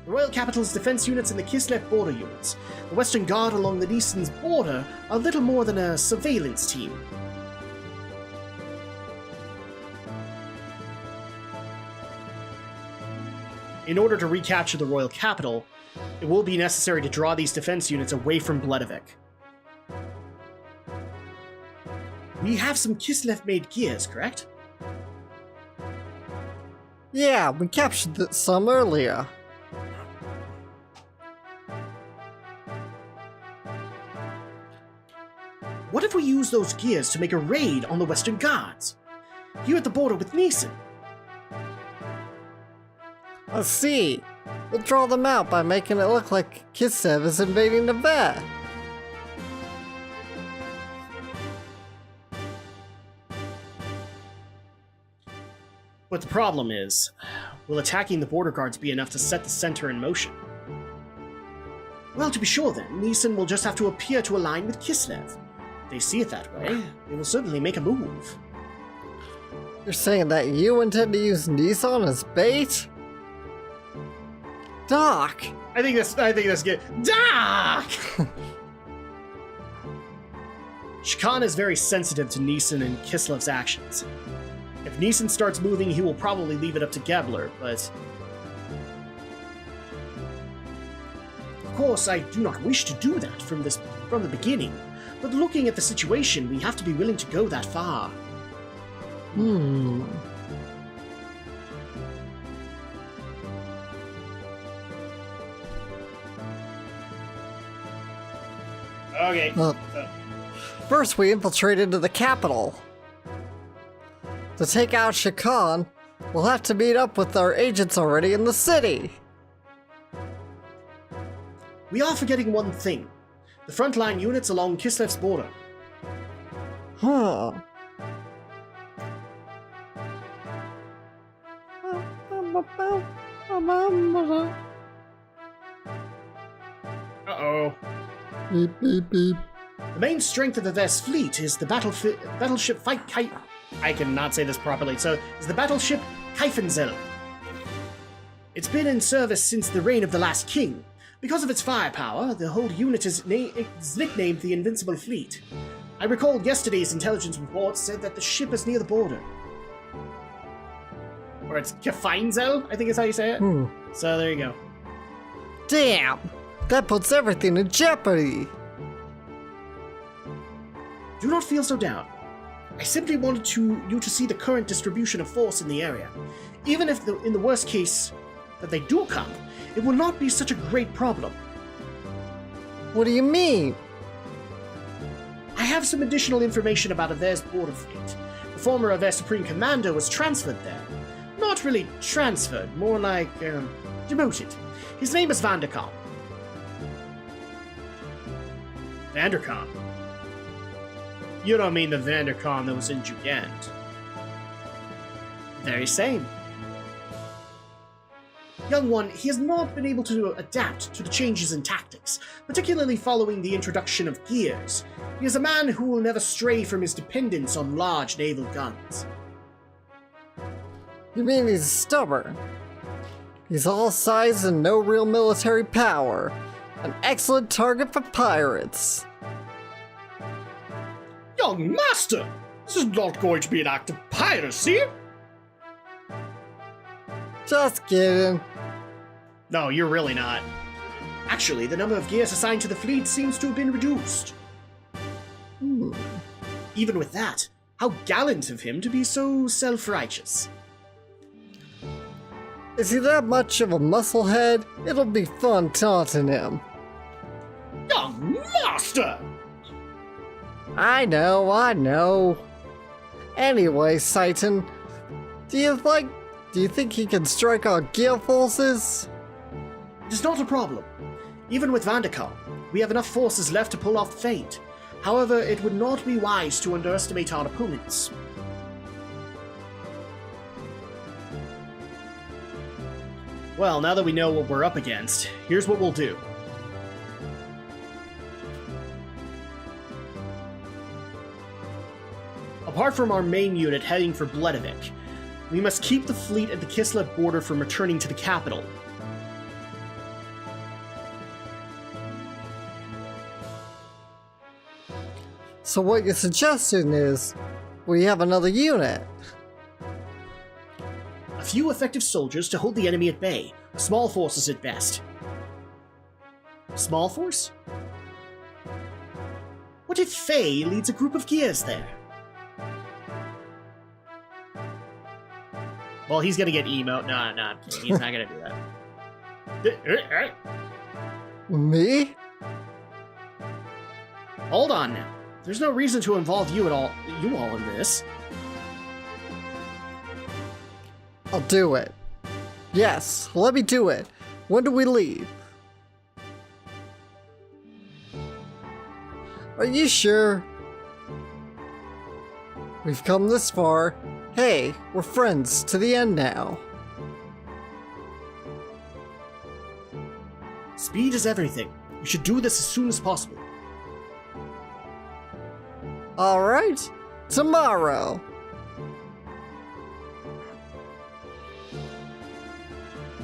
The Royal Capital's defense units and the Kislev border units. The Western Guard along the Neeson's border are little more than a surveillance team. In order to recapture the Royal Capital, it will be necessary to draw these defense units away from Bledavik. We have some Kislev-made gears, correct? Yeah, we captured some earlier. What if we use those gears to make a raid on the Western Guards? Here at the border with Neeson. I see. We'll draw them out by making it look like Kislev is invading the Vet. But the problem is, will attacking the border guards be enough to set the center in motion? Well, to be sure then, Neeson will just have to appear to align with Kislev. If they see it that way, they will certainly make a move. You're saying that you intend to use Neeson as bait? Doc! I think that's good. Doc! Shakan is very sensitive to Neeson and Kislev's actions. If Neeson starts moving, he will probably leave it up to Gebler, but... Of course, I do not wish to do that from the beginning, but looking at the situation, we have to be willing to go that far. Okay. First, we infiltrate into the capital. To take out Shakan, we'll have to meet up with our agents already in the city. We are forgetting one thing. The frontline units along Kislev's border. Huh. Uh-oh. Beep, beep, beep. The main strength of the Vest fleet is the battleship I cannot say this properly, so is the battleship Kaifenzel. It's been in service since the reign of the last king. Because of its firepower, the whole unit is nicknamed the Invincible Fleet. I recall yesterday's intelligence report said that the ship is near the border. Or it's Kaifenzel, I think is how you say it. So there you go. Damn! That puts everything in jeopardy! Do not feel so down. I simply wanted you to see the current distribution of force in the area. Even if in the worst case that they do come, it will not be such a great problem. What do you mean? I have some additional information about Aver's border fleet. The former Aver Supreme Commander was transferred there. Not really transferred, more like, demoted. His name is Vanderkam. Vanderkam? You don't mean the Vanderkam that was in Jugend? Very same. Young one, he has not been able to adapt to the changes in tactics, particularly following the introduction of gears. He is a man who will never stray from his dependence on large naval guns. You mean he's stubborn? He's all size and no real military power. An excellent target for pirates. Young master! This is not going to be an act of piracy! Just kidding. No, you're really not. Actually, the number of gears assigned to the fleet seems to have been reduced. Even with that, how gallant of him to be so self-righteous. Is he that much of a musclehead? It'll be fun taunting him. Young master! I know. Anyway, Satan, do you think he can strike our gear forces? It is not a problem. Even with Vanderkam, we have enough forces left to pull off the feint. However, it would not be wise to underestimate our opponents. Well, now that we know what we're up against, here's what we'll do. Apart from our main unit heading for Bledavik, we must keep the fleet at the Kislev border from returning to the capital. So what you're suggesting is we have another unit. A few effective soldiers to hold the enemy at bay. Small forces at best. Small force? What if Faye leads a group of gears there? Well, he's gonna get emo. No, I'm kidding. He's not gonna do that. Me? Hold on now. There's no reason to involve you all in this. I'll do it. Yes, let me do it. When do we leave? Are you sure? We've come this far. Hey, we're friends to the end now. Speed is everything. You should do this as soon as possible. Alright, tomorrow.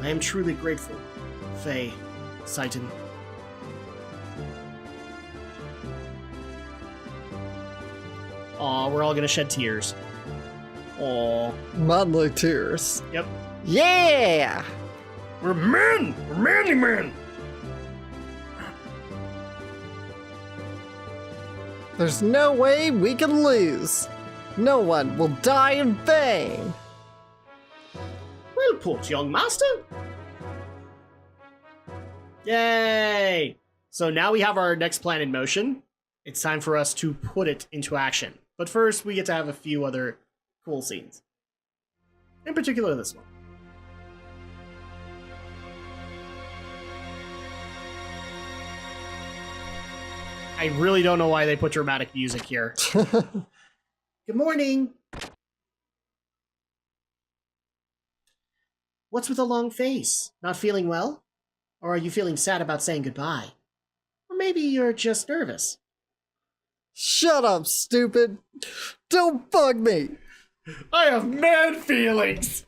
I am truly grateful, Faye, Saitan. Aw, we're all gonna shed tears. Aw. Manly tears. Yep. Yeah! We're men! We're manly men! There's no way we can lose. No one will die in vain. Well put, young master! Yay! So now we have our next plan in motion. It's time for us to put it into action. But first, we get to have a few other cool scenes. In particular, this one. I really don't know why they put dramatic music here. Good morning! What's with a long face? Not feeling well? Or are you feeling sad about saying goodbye? Or maybe you're just nervous. Shut up, stupid. Don't bug me. I have mad feelings!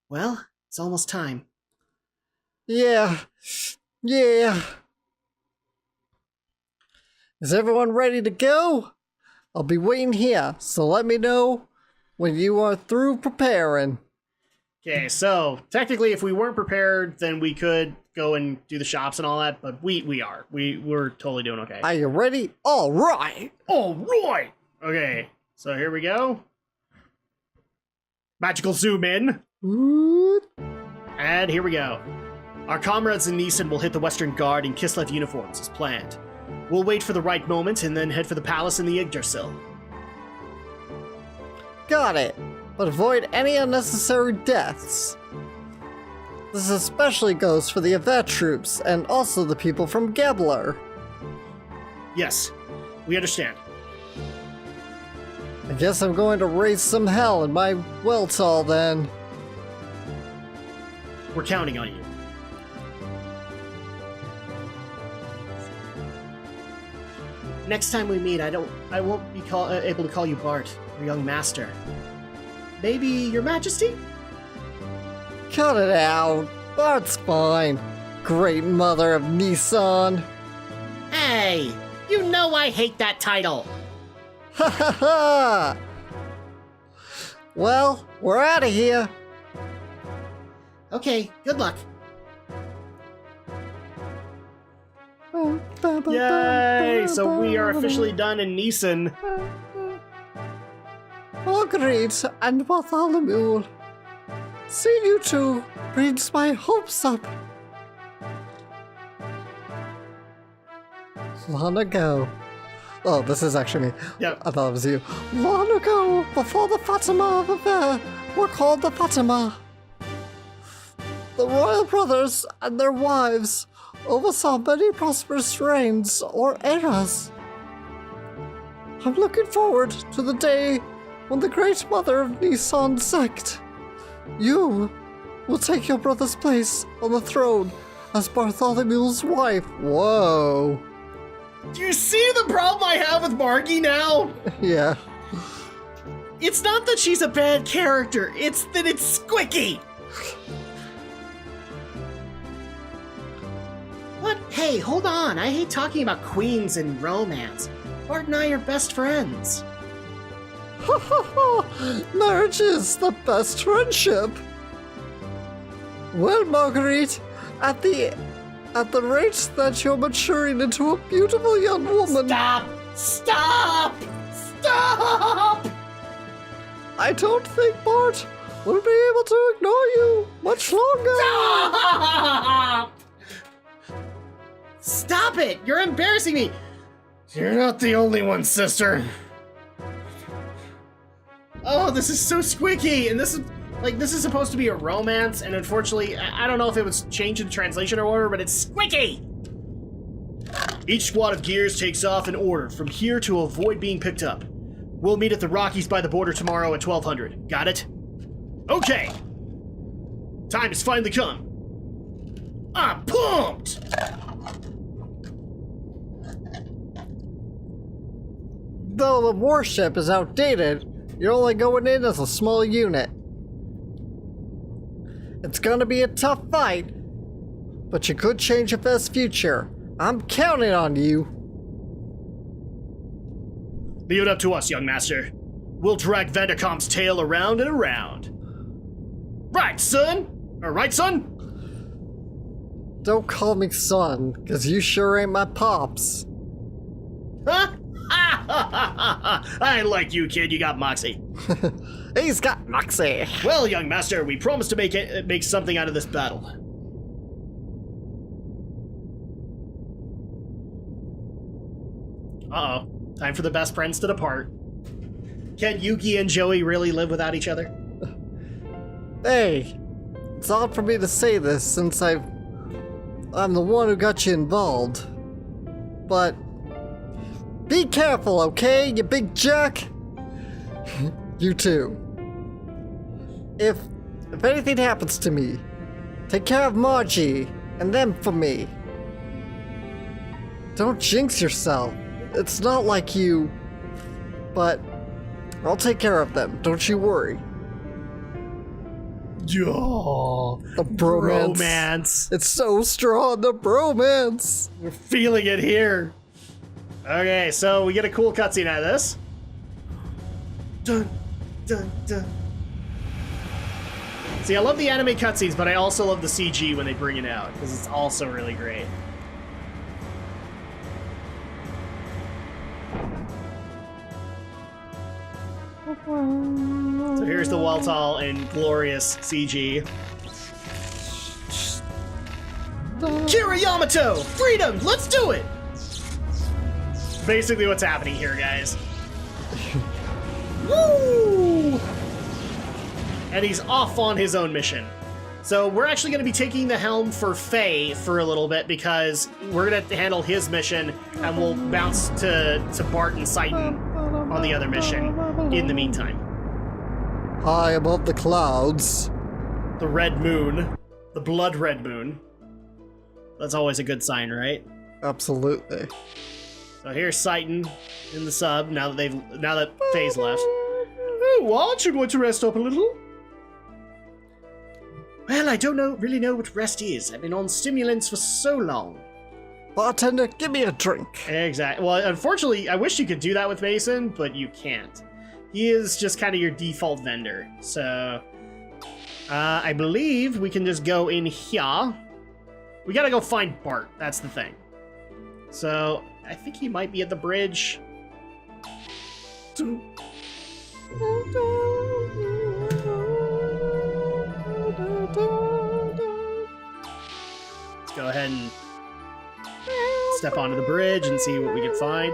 Well, it's almost time. Yeah. Is everyone ready to go? I'll be waiting here, so let me know when you are through preparing. Okay, so technically if we weren't prepared, then we could go and do the shops and all that, but we are. We're totally doing okay. Are you ready? All right. Alright! Okay, so here we go. Magical zoom in. Ooh. And here we go. Our comrades in Neeson will hit the Western Guard in Kislev uniforms as planned. We'll wait for the right moment and then head for the palace in the Yggdrasil. Got it. But avoid any unnecessary deaths. This especially goes for the Yvet troops and also the people from Gebler. Yes, we understand. I guess I'm going to raise some hell in my Weltall then. We're counting on you. Next time we meet, I won't be able to call you Bart or young master. Maybe your majesty? Cut it out. Bart's fine. Great mother of Nissan. Hey, you know I hate that title. Ha ha ha! Well, we're out of here. Okay, good luck. Yay! So we are officially done in Neeson. Marguerite and Bartholomew. Seeing you two brings my hopes up. Long ago. Oh, this is actually me. Yep. I thought it was you. Long ago, before the Fatima affair, were called the Fatima. The royal brothers and their wives oversaw many prosperous reigns or eras. I'm looking forward to the day when the great mother of Nissan sect, you, will take your brother's place on the throne as Bartholomew's wife. Whoa. Do you see the problem I have with Margie now? Yeah. It's not that she's a bad character, it's that it's squicky. Hey, hold on. I hate talking about queens and romance. Bart and I are best friends. Ha ha ha! Marriage is the best friendship. Well, Marguerite, at the rate that you're maturing into a beautiful young woman... Stop! Stop! Stop! I don't think Bart will be able to ignore you much longer. Stop! Stop it! You're embarrassing me! You're not the only one, sister. Oh, this is so squeaky, and this is supposed to be a romance, and unfortunately, I don't know if it was changed in translation or whatever, but it's squeaky! Each squad of gears takes off in order from here to avoid being picked up. We'll meet at the Rockies by the border tomorrow at 1200. Got it? Okay! Time has finally come. I'm pumped! Though the warship is outdated, you're only going in as a small unit. It's gonna be a tough fight, but you could change your best future. I'm counting on you. Leave it up to us, young master. We'll drag Vanderkamp's tail around and around. Right, son? Right, son? Don't call me son, cause you sure ain't my pops. Huh? I like you, kid. You got moxie. He's got moxie. Well, young master, we promise to make something out of this battle. Uh-oh. Time for the best friends to depart. Can Yuki and Joey really live without each other? Hey, it's odd for me to say this since I'm the one who got you involved. But be careful, okay, you big jerk? You too. If anything happens to me, take care of Margie and them for me. Don't jinx yourself. It's not like you, but I'll take care of them. Don't you worry. Oh, The bromance. It's so strong, the bromance. We're feeling it here. Okay, so we get a cool cutscene out of this. Dun, dun, dun. See, I love the anime cutscenes, but I also love the CG when they bring it out, because it's also really great. So here's the Waltall in glorious CG. Kira Yamato! Freedom! Let's do it! Basically what's happening here, guys. Woo! And he's off on his own mission. So we're actually going to be taking the helm for Faye for a little bit because we're going to handle his mission and we'll bounce to Bart and Seitan on the other mission in the meantime. High above the clouds. The red moon. The blood red moon. That's always a good sign, right? Absolutely. So here's Seitan in the sub now that Faye's left. Oh, what? Should want to rest up a little? Well, I don't really know what rest is. I've been on stimulants for so long. Bartender, give me a drink. Exactly. Well, unfortunately, I wish you could do that with Mason, but you can't. He is just kind of your default vendor. So, I believe we can just go in here. We gotta go find Bart. That's the thing. So, I think he might be at the bridge. Let's go ahead and step onto the bridge and see what we can find.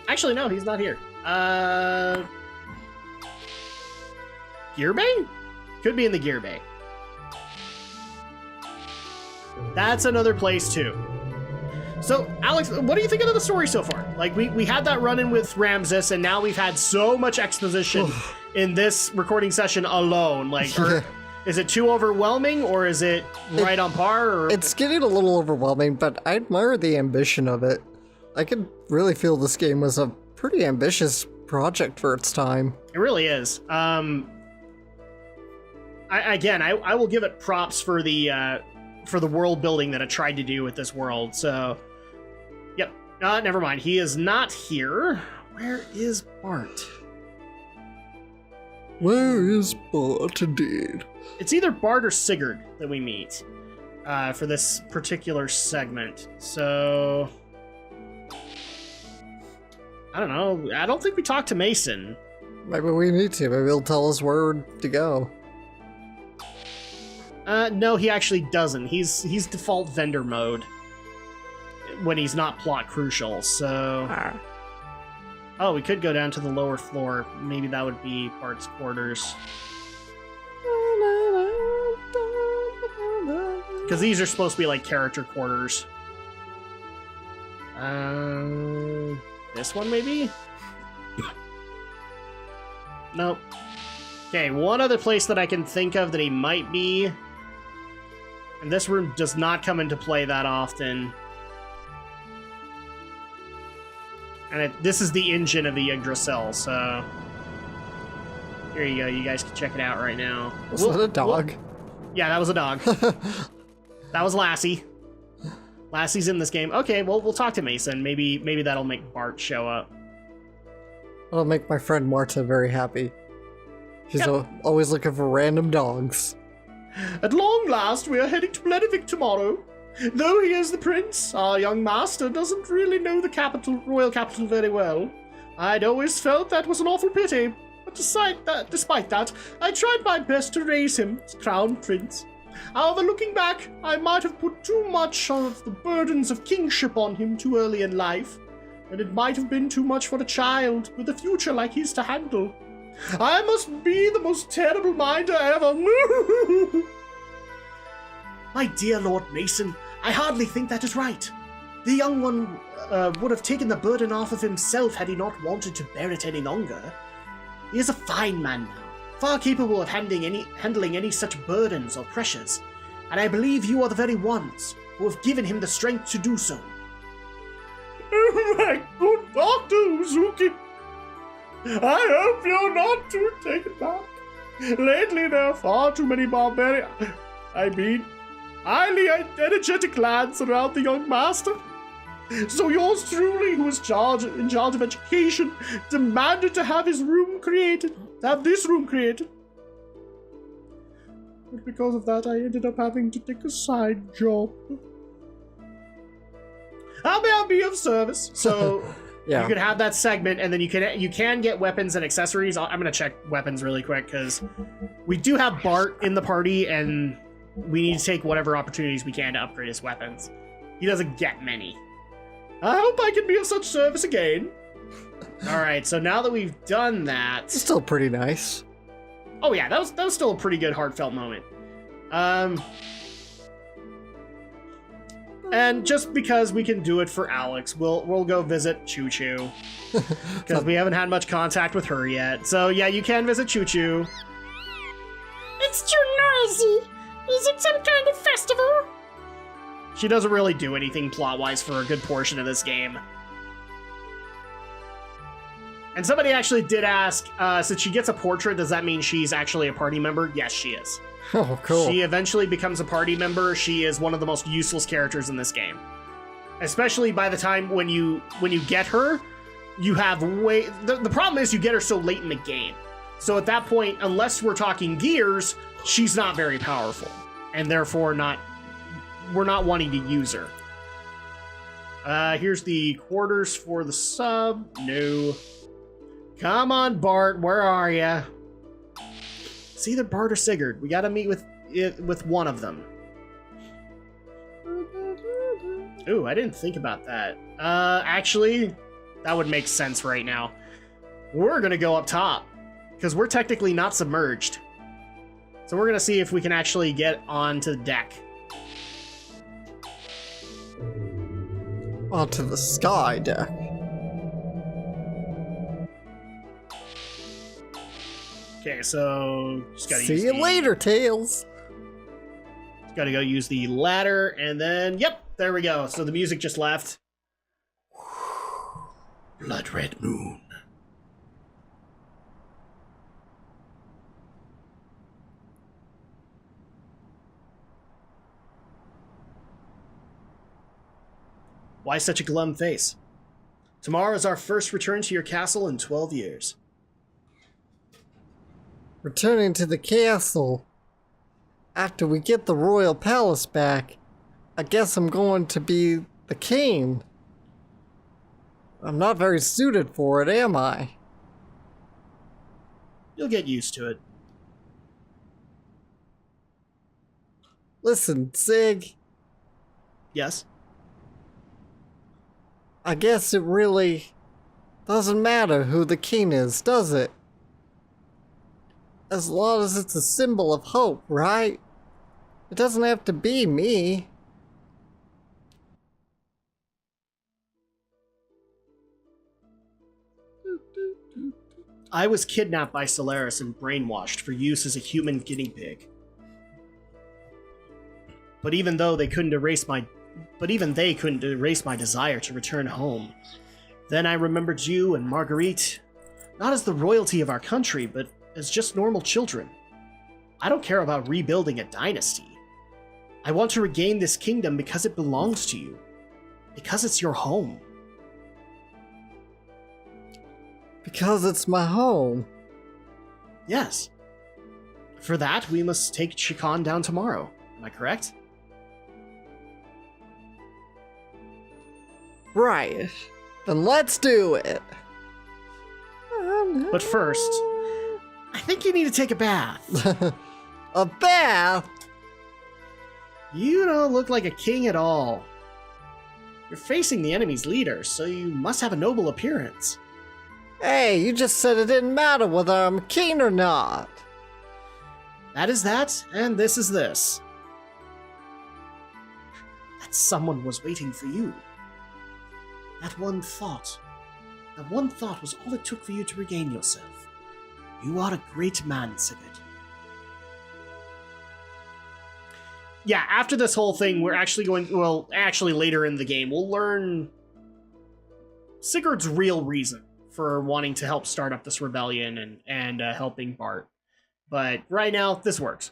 Actually, no, he's not here. Gear Bay? Could be in the Gear Bay. That's another place, too. So, Alex, what do you think of the story so far? Like, we had that run-in with Ramses, and now we've had so much exposition in this recording session alone. Like, is it too overwhelming, or is it right on par? Or? It's getting a little overwhelming, but I admire the ambition of it. I could really feel this game was a pretty ambitious project for its time. It really is. I will give it props for the world building that it tried to do with this world. So, yep. Never mind. He is not here. Where is Bart? Where is Bart, indeed? It's either Bart or Sigurd that we meet for this particular segment. So, I don't know. I don't think we talked to Mason. Maybe we need to. Maybe he'll tell us where to go. No, he actually doesn't. He's default vendor mode when he's not plot crucial, so... Oh, we could go down to the lower floor. Maybe that would be Bart's quarters. Because these are supposed to be like character quarters. This one maybe? Nope. Okay, one other place that I can think of that he might be. And this room does not come into play that often. And this is the engine of the Yggdrasil, so... Here you go, you guys can check it out right now. Was that a dog? Yeah, that was a dog. That was Lassie. Lassie's in this game. Okay, well, we'll talk to Mason. Maybe that'll make Bart show up. That'll make my friend Marta very happy. She's always looking for random dogs. At long last, we are heading to Bledevik tomorrow. Though he is the prince, our young master doesn't really know the royal capital very well. I'd always felt that was an awful pity, but despite that, I tried my best to raise him as crown prince. However, looking back, I might have put too much of the burdens of kingship on him too early in life, and it might have been too much for a child with a future like his to handle. I must be the most terrible minder ever. My dear Lord Mason, I hardly think that is right. The young one would have taken the burden off of himself had he not wanted to bear it any longer. He is a fine man now, far capable of handling any such burdens or pressures, and I believe you are the very ones who have given him the strength to do so. Oh my good Dr. Uzuki! I hope you're not too taken back. Lately there are far too many highly energetic lads around the young master. So yours truly, who is in charge of education, demanded to have this room created. But because of that, I ended up having to take a side job. How may I be of service? So Yeah. You can have that segment, and then you can get weapons and accessories. I'm gonna check weapons really quick because we do have Bart in the party, and we need to take whatever opportunities we can to upgrade his weapons. He doesn't get many. I hope I can be of such service again. All right, so now that we've done that, It's still pretty nice. oh yeah, that was still a pretty good heartfelt moment. And just because we can do it for Alex, we'll go visit Choo Choo because we haven't had much contact with her yet. So yeah, you can visit Choo Choo. It's too noisy. Is it some kind of festival? She doesn't really do anything plot-wise for a good portion of this game. And somebody actually did ask, since she gets a portrait, does that mean she's actually a party member? Yes, she is. Oh, cool. She eventually becomes a party member. She is one of the most useless characters in this game. Especially by the time when you get her, you have the problem is you get her so late in the game. So at that point, unless we're talking Gears, she's not very powerful. And therefore we're not wanting to use her. Here's the quarters for the sub. No. Come on, Bart, where are ya? It's either Bart or Sigurd. We gotta meet with one of them. Ooh, I didn't think about that. Actually, that would make sense right now. We're gonna go up top, because we're technically not submerged. So we're gonna see if we can actually get onto the deck. Onto the sky deck. Okay, so just gotta See you later, Tails. Gotta go use the ladder, and then, yep, there we go. So the music just left. Blood red moon. Why such a glum face? Tomorrow is our first return to your castle in 12 years. Returning to the castle. After we get the royal palace back, I guess I'm going to be the king. I'm not very suited for it, am I? You'll get used to it. Listen, Sig, Yes? I guess it really doesn't matter who the king is, does it? As long as it's a symbol of hope, right? It doesn't have to be me. I was kidnapped by Solaris and brainwashed for use as a human guinea pig. But even they couldn't erase my desire to return home. Then I remembered you and Marguerite, not as the royalty of our country, but as just normal children. I don't care about rebuilding a dynasty. I want to regain this kingdom because it belongs to you. Because it's your home. Because it's my home. Yes. For that, we must take Chikan down tomorrow. Am I correct? Right. Then let's do it. But first, I think you need to take a bath. A bath? You don't look like a king at all. You're facing the enemy's leader, so you must have a noble appearance. Hey, you just said it didn't matter whether I'm king or not. That is that, and this is this. That someone was waiting for you. That one thought was all it took for you to regain yourself. You are a great man, Sigurd. Yeah, after this whole thing, we're actually later in the game, we'll learn Sigurd's real reason for wanting to help start up this rebellion and helping Bart. But right now, this works.